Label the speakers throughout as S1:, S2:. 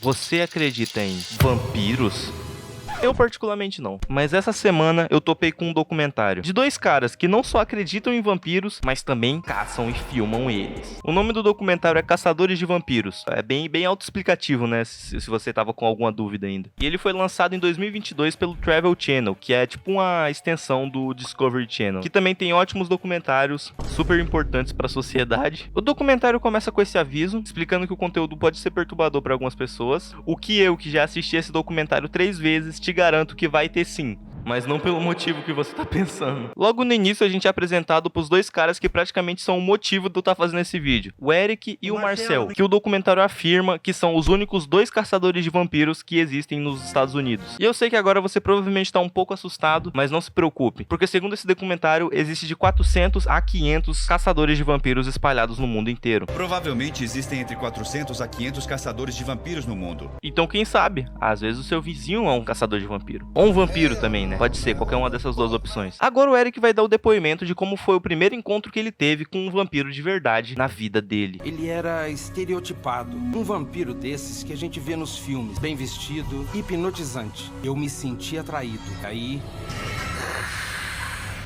S1: Você acredita em vampiros? Eu particularmente não, mas essa semana eu topei com um documentário de dois caras que não só acreditam em vampiros, mas também caçam e filmam eles. O nome do documentário é Caçadores de Vampiros. É bem autoexplicativo, né, se você tava com alguma dúvida ainda. E ele foi lançado em 2022 pelo Travel Channel, que é tipo uma extensão do Discovery Channel, que também tem ótimos documentários super importantes para a sociedade. O documentário começa com esse aviso, explicando que o conteúdo pode ser perturbador para algumas pessoas, o que eu, que já assisti esse documentário 3 vezes, te garanto que vai ter sim. Mas não pelo motivo que você tá pensando. Logo no início a gente é apresentado pros dois caras que praticamente são o motivo de eu estar fazendo esse vídeo. O Eric e o Marcel, que o documentário afirma que são os únicos dois caçadores de vampiros que existem nos Estados Unidos. E eu sei que agora você provavelmente tá um pouco assustado, mas não se preocupe, porque segundo esse documentário, existe de 400 a 500 caçadores de vampiros espalhados no mundo inteiro.
S2: Provavelmente existem entre 400 a 500 caçadores de vampiros no mundo.
S1: Então quem sabe, às vezes o seu vizinho é um caçador de vampiro. Ou um vampiro também, né? Pode ser, qualquer uma dessas duas opções. Agora o Eric vai dar o depoimento de como foi o primeiro encontro que ele teve com um vampiro de verdade na vida dele.
S3: Ele era estereotipado. Um vampiro desses que a gente vê nos filmes. Bem vestido, hipnotizante. Eu me senti atraído. Aí...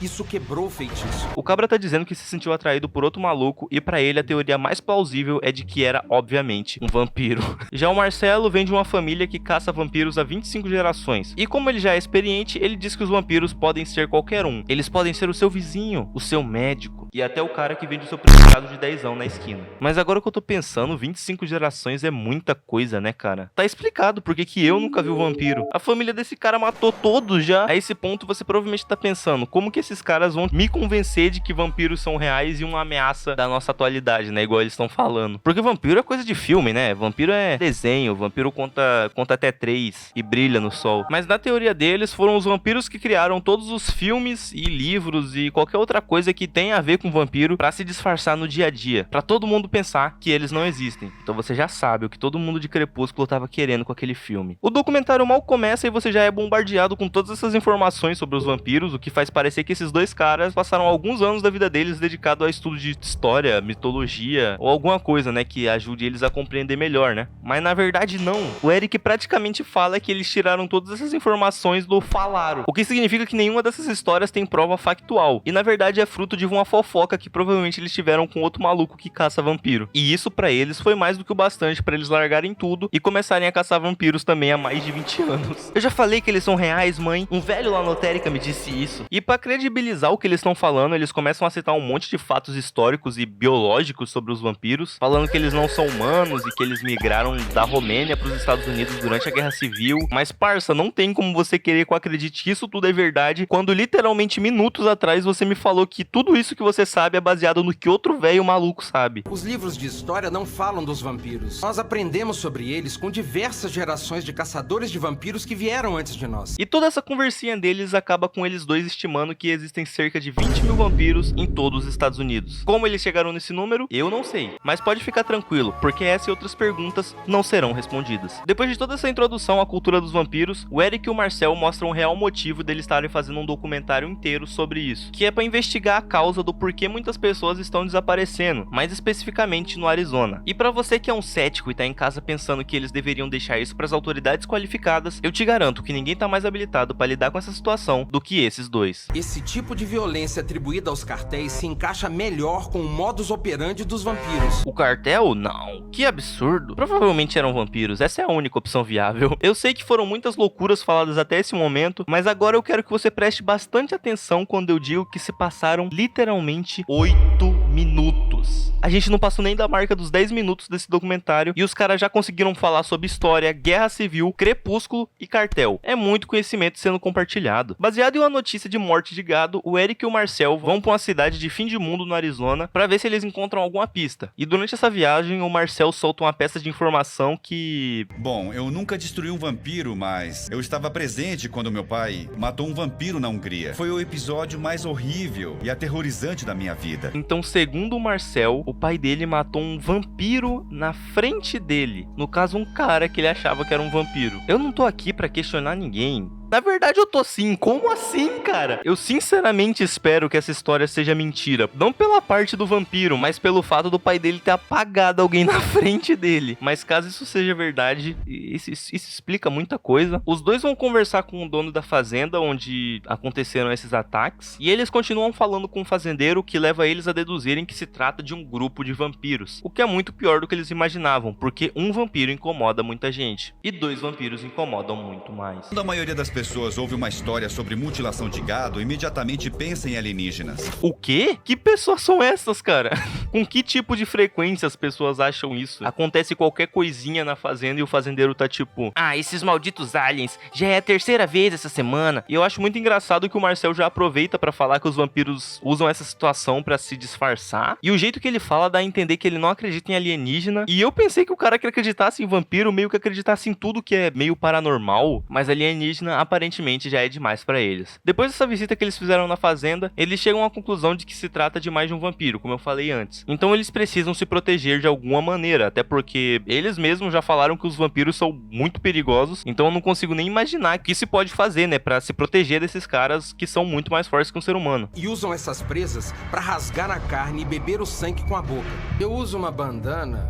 S3: isso quebrou o feitiço.
S1: O cabra tá dizendo que se sentiu atraído por outro maluco e pra ele a teoria mais plausível é de que era, obviamente, um vampiro. Já o Marcelo vem de uma família que caça vampiros há 25 gerações. E como ele já é experiente, ele diz que os vampiros podem ser qualquer um. Eles podem ser o seu vizinho, o seu médico e até o cara que vende o seu prensado de 10ão na esquina. Mas agora que eu tô pensando, 25 gerações é muita coisa, né, cara? Tá explicado por que eu nunca vi o vampiro. A família desse cara matou todos já. A esse ponto você provavelmente tá pensando, como que esses caras vão me convencer de que vampiros são reais e uma ameaça da nossa atualidade, né? Igual eles estão falando. Porque vampiro é coisa de filme, né? Vampiro é desenho, vampiro conta até 3 e brilha no sol. Mas na teoria deles, foram os vampiros que criaram todos os filmes e livros e qualquer outra coisa que tenha a ver com vampiro pra se disfarçar no dia a dia. Pra todo mundo pensar que eles não existem. Então você já sabe o que todo mundo de Crepúsculo tava querendo com aquele filme. O documentário mal começa e você já é bombardeado com todas essas informações sobre os vampiros, o que faz parecer que esses dois caras passaram alguns anos da vida deles dedicado a estudo de história, mitologia ou alguma coisa, né, que ajude eles a compreender melhor, né? Mas na verdade não. O Eric praticamente fala que eles tiraram todas essas informações do falaram, o que significa que nenhuma dessas histórias tem prova factual. E na verdade é fruto de uma fofoca que provavelmente eles tiveram com outro maluco que caça vampiro. E isso pra eles foi mais do que o bastante pra eles largarem tudo e começarem a caçar vampiros também há mais de 20 anos. Eu já falei que eles são reais, mãe. Um velho lá na lotérica me disse isso. E pra credibilizar o que eles estão falando, eles começam a citar um monte de fatos históricos e biológicos sobre os vampiros, falando que eles não são humanos e que eles migraram da Romênia pros Estados Unidos durante a Guerra Civil. Mas parça, não tem como você querer que eu acredite que isso tudo é verdade, quando literalmente minutos atrás você me falou que tudo isso que você sabe é baseado no que outro velho maluco sabe.
S3: Os livros de história não falam dos vampiros. Nós aprendemos sobre eles com diversas gerações de caçadores de vampiros que vieram antes de nós.
S1: E toda essa conversinha deles acaba com eles dois estimando que existem cerca de 20 mil vampiros em todos os Estados Unidos. Como eles chegaram nesse número, eu não sei. Mas pode ficar tranquilo, porque essa e outras perguntas não serão respondidas. Depois de toda essa introdução à cultura dos vampiros, o Eric e o Marcel mostram o real motivo deles estarem fazendo um documentário inteiro sobre isso, que é para investigar a causa do porquê muitas pessoas estão desaparecendo, mais especificamente no Arizona. E para você que é um cético e tá em casa pensando que eles deveriam deixar isso para as autoridades qualificadas, eu te garanto que ninguém tá mais habilitado para lidar com essa situação do que esses dois.
S3: Esse tipo de violência atribuída aos cartéis se encaixa melhor com o modus operandi dos vampiros.
S1: O cartel? Não. Que absurdo. Provavelmente eram vampiros. Essa é a única opção viável. Eu sei que foram muitas loucuras faladas até esse momento, mas agora eu quero que você preste bastante atenção quando eu digo que se passaram literalmente 8 minutos. A gente não passou nem da marca dos 10 minutos desse documentário e os caras já conseguiram falar sobre história, guerra civil, crepúsculo e cartel. É muito conhecimento sendo compartilhado. Baseado em uma notícia de morte de gado, o Eric e o Marcel vão pra uma cidade de fim de mundo no Arizona pra ver se eles encontram alguma pista. E durante essa viagem, o Marcel solta uma peça de informação que...
S2: Bom, eu nunca destruí um vampiro, mas eu estava presente quando meu pai matou um vampiro na Hungria. Foi o episódio mais horrível e aterrorizante da minha vida.
S1: Então, segundo o Marcel, o pai dele matou um vampiro na frente dele. No caso, um cara que ele achava que era um vampiro. Eu não tô aqui pra questionar ninguém. Na verdade eu tô sim. Como assim, cara? Eu sinceramente espero que essa história seja mentira. Não pela parte do vampiro, mas pelo fato do pai dele ter apagado alguém na frente dele. Mas caso isso seja verdade, isso explica muita coisa. Os dois vão conversar com o dono da fazenda onde aconteceram esses ataques. E eles continuam falando com o fazendeiro, que leva eles a deduzirem que se trata de um grupo de vampiros. O que é muito pior do que eles imaginavam, porque um vampiro incomoda muita gente. E 2 vampiros incomodam muito mais.
S2: Quando a maioria das pessoas ouve uma história sobre mutilação de gado, imediatamente pensa em alienígenas.
S1: O quê? Que pessoas são essas, cara? Com que tipo de frequência as pessoas acham isso? Acontece qualquer coisinha na fazenda e o fazendeiro tá tipo, ah, esses malditos aliens, já é a 3ª vez essa semana. E eu acho muito engraçado que o Marcel já aproveita pra falar que os vampiros usam essa situação pra se disfarçar. E o jeito que ele fala dá a entender que ele não acredita em alienígena. E eu pensei que o cara que acreditasse em vampiro meio que acreditasse em tudo que é meio paranormal, mas alienígena aparentemente já é demais pra eles. Depois dessa visita que eles fizeram na fazenda, eles chegam à conclusão de que se trata de mais de um vampiro, como eu falei antes. Então eles precisam se proteger de alguma maneira, até porque eles mesmos já falaram que os vampiros são muito perigosos, então eu não consigo nem imaginar o que se pode fazer, né, pra se proteger desses caras que são muito mais fortes que um ser humano.
S3: E usam essas presas pra rasgar a carne e beber o sangue com a boca. Eu uso uma bandana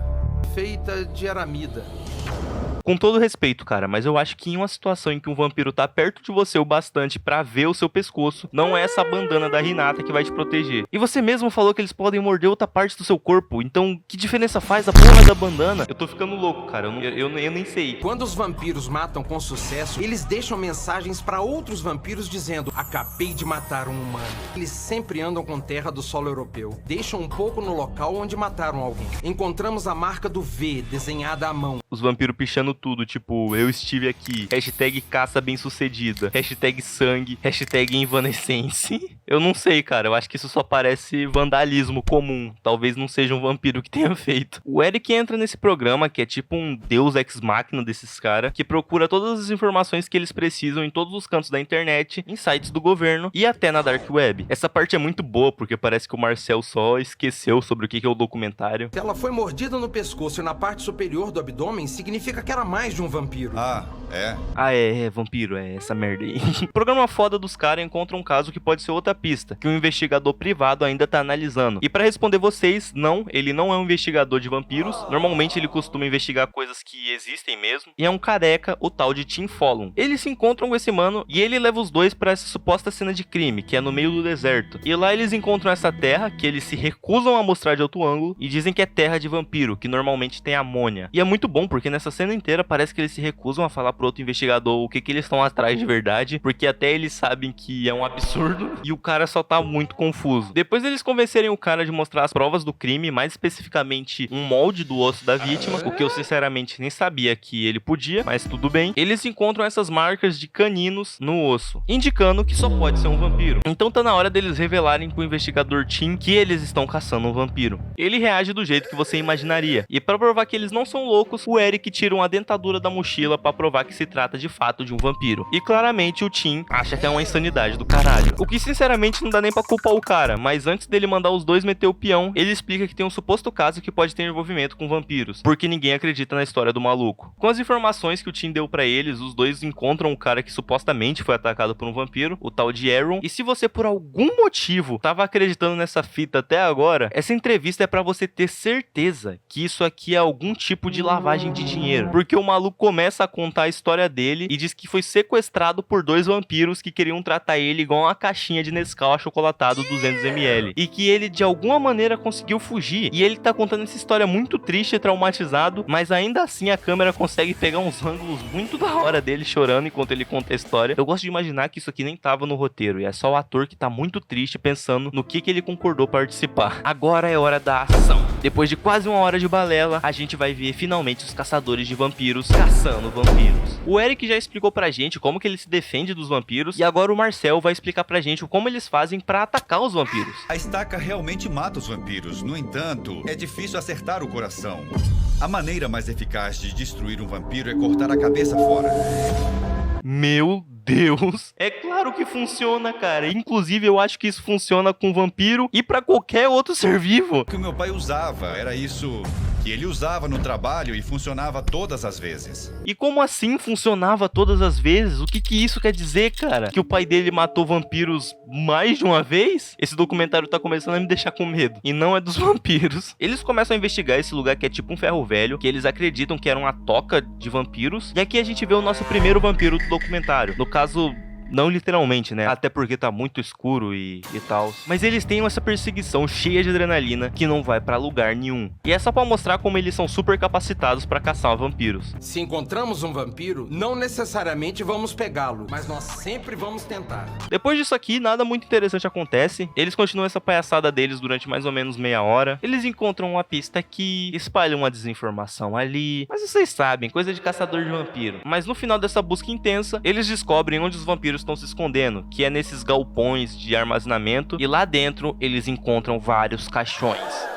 S3: feita de aramida.
S1: Com todo respeito, cara, mas eu acho que em uma situação em que um vampiro tá perto de você o bastante pra ver o seu pescoço, não é essa bandana da Hinata que vai te proteger. E você mesmo falou que eles podem morder outra parte do seu corpo, então que diferença faz a porra da bandana? Eu tô ficando louco, cara, eu nem sei.
S3: Quando os vampiros matam com sucesso, eles deixam mensagens pra outros vampiros dizendo: acabei de matar um humano. Eles sempre andam com terra do solo europeu. Deixam um pouco no local onde mataram alguém. Encontramos a marca do V desenhada à mão.
S1: Os vampiros pichando tudo, tipo, eu estive aqui, hashtag caça bem sucedida, hashtag sangue, hashtag evanescence. Eu não sei, cara, eu acho que isso só parece vandalismo comum, talvez não seja um vampiro que tenha feito. O Eric entra nesse programa, que é tipo um deus ex-máquina desses caras, que procura todas as informações que eles precisam em todos os cantos da internet, em sites do governo e até na Dark Web. Essa parte é muito boa, porque parece que o Marcel só esqueceu sobre o que é o documentário.
S3: Se ela foi mordida no pescoço e na parte superior do abdômen, significa que era mais de um vampiro.
S1: Vampiro, é essa merda aí. O programa foda dos caras encontra um caso que pode ser outra pista, que um investigador privado ainda tá analisando. E pra responder vocês, não, ele não é um investigador de vampiros. Normalmente ele costuma investigar coisas que existem mesmo. E é um careca, o tal de Tim Follum. Eles se encontram com esse mano e ele leva os dois pra essa suposta cena de crime, que é no meio do deserto. E lá eles encontram essa terra, que eles se recusam a mostrar de outro ângulo, e dizem que é terra de vampiro, que normalmente tem amônia. E é muito bom, porque nessa cena inteira parece que eles se recusam a falar pro outro investigador o que eles estão atrás de verdade, porque até eles sabem que é um absurdo e o cara só tá muito confuso. Depois eles convencerem o cara de mostrar as provas do crime, mais especificamente um molde do osso da vítima, o que eu sinceramente nem sabia que ele podia, mas tudo bem. Eles encontram essas marcas de caninos no osso, indicando que só pode ser um vampiro. Então tá na hora deles revelarem pro investigador Tim que eles estão caçando um vampiro. Ele reage do jeito que você imaginaria, e pra provar que eles não são loucos, o Eric tira uma dentadura da mochila pra provar que se trata de fato de um vampiro. E claramente o Tim acha que é uma insanidade do caralho. O que sinceramente não dá nem pra culpar o cara, mas antes dele mandar os dois meter o peão, ele explica que tem um suposto caso que pode ter envolvimento com vampiros, porque ninguém acredita na história do maluco. Com as informações que o Tim deu pra eles, os dois encontram o cara que supostamente foi atacado por um vampiro, o tal de Aaron. E se você por algum motivo tava acreditando nessa fita até agora, essa entrevista é pra você ter certeza que isso aqui é algum tipo de lavagem de dinheiro, porque o maluco começa a contar a história dele e diz que foi sequestrado por 2 vampiros que queriam tratar ele igual uma caixinha de Nescau achocolatado 200ml, e que ele de alguma maneira conseguiu fugir. E ele tá contando essa história muito triste e traumatizado, mas ainda assim a câmera consegue pegar uns ângulos muito da hora dele chorando enquanto ele conta a história. Eu gosto de imaginar que isso aqui nem tava no roteiro, e é só o ator que tá muito triste pensando no que ele concordou participar. Agora é hora da ação. Depois de quase 1 hora de balela, a gente vai ver finalmente os caçadores de vampiros caçando vampiros. O Eric já explicou pra gente como que ele se defende dos vampiros, e agora o Marcel vai explicar pra gente como eles fazem pra atacar os vampiros.
S2: A estaca realmente mata os vampiros, no entanto, é difícil acertar o coração. A maneira mais eficaz de destruir um vampiro é cortar a cabeça fora.
S1: Meu Deus, é claro que funciona, cara. Inclusive eu acho que isso funciona com vampiro e pra qualquer outro ser vivo.
S2: O que o meu pai usava era isso que ele usava no trabalho e funcionava todas as vezes.
S1: E como assim funcionava todas as vezes? O que isso quer dizer, cara? Que o pai dele matou vampiros mais de uma vez? Esse documentário tá começando a me deixar com medo. E não é dos vampiros. Eles começam a investigar esse lugar que é tipo um ferro velho, que eles acreditam que era uma toca de vampiros. E aqui a gente vê o nosso primeiro vampiro do documentário. No caso, não literalmente, né? Até porque tá muito escuro e tal. Mas eles têm essa perseguição cheia de adrenalina que não vai pra lugar nenhum. E é só pra mostrar como eles são super capacitados pra caçar vampiros.
S3: Se encontramos um vampiro, não necessariamente vamos pegá-lo, mas nós sempre vamos tentar.
S1: Depois disso aqui, nada muito interessante acontece. Eles continuam essa palhaçada deles durante mais ou menos meia hora. Eles encontram uma pista aqui, espalham uma desinformação ali. Mas vocês sabem, coisa de caçador de vampiro. Mas no final dessa busca intensa, eles descobrem onde os vampiros estão se escondendo, que é nesses galpões de armazenamento, e lá dentro eles encontram vários caixões.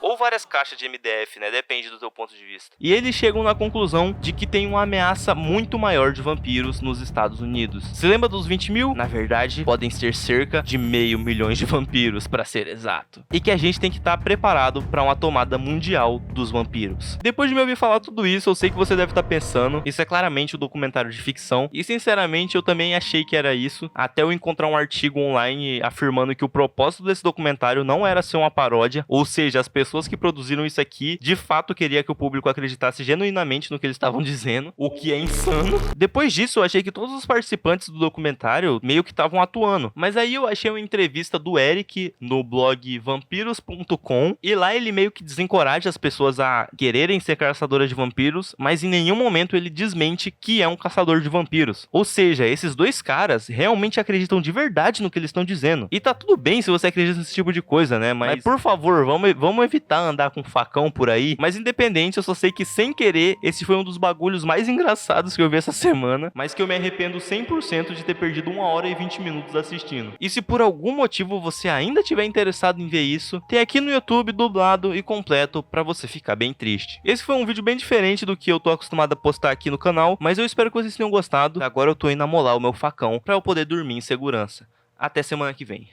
S1: Ou várias caixas de MDF, né? Depende do teu ponto de vista. E eles chegam na conclusão de que tem uma ameaça muito maior de vampiros nos Estados Unidos. Se lembra dos 20 mil? Na verdade, podem ser cerca de 500 mil de vampiros, pra ser exato. E que a gente tem que estar preparado pra uma tomada mundial dos vampiros. Depois de me ouvir falar tudo isso, eu sei que você deve estar pensando, isso é claramente um documentário de ficção. E sinceramente, eu também achei que era isso, até eu encontrar um artigo online afirmando que o propósito desse documentário não era ser uma paródia, ou seja, as pessoas que produziram isso aqui de fato queria que o público acreditasse genuinamente no que eles estavam dizendo, o que é insano. Depois disso, eu achei que todos os participantes do documentário meio que estavam atuando, mas aí eu achei uma entrevista do Eric no blog vampiros.com, e lá ele meio que desencoraja as pessoas a quererem ser caçadoras de vampiros, mas em nenhum momento ele desmente que é um caçador de vampiros. Ou seja, esses dois caras realmente acreditam de verdade no que eles estão dizendo. E tá tudo bem se você acredita nesse tipo de coisa, né? Mas por favor, vamos evitar andar com facão por aí. Mas independente, eu só sei que sem querer, esse foi um dos bagulhos mais engraçados que eu vi essa semana, mas que eu me arrependo 100% de ter perdido 1 hora e 20 minutos assistindo. E se por algum motivo você ainda tiver interessado em ver isso, tem aqui no YouTube dublado e completo pra você ficar bem triste. Esse foi um vídeo bem diferente do que eu tô acostumado a postar aqui no canal, mas eu espero que vocês tenham gostado. Agora eu tô indo amolar o meu facão pra eu poder dormir em segurança. Até semana que vem.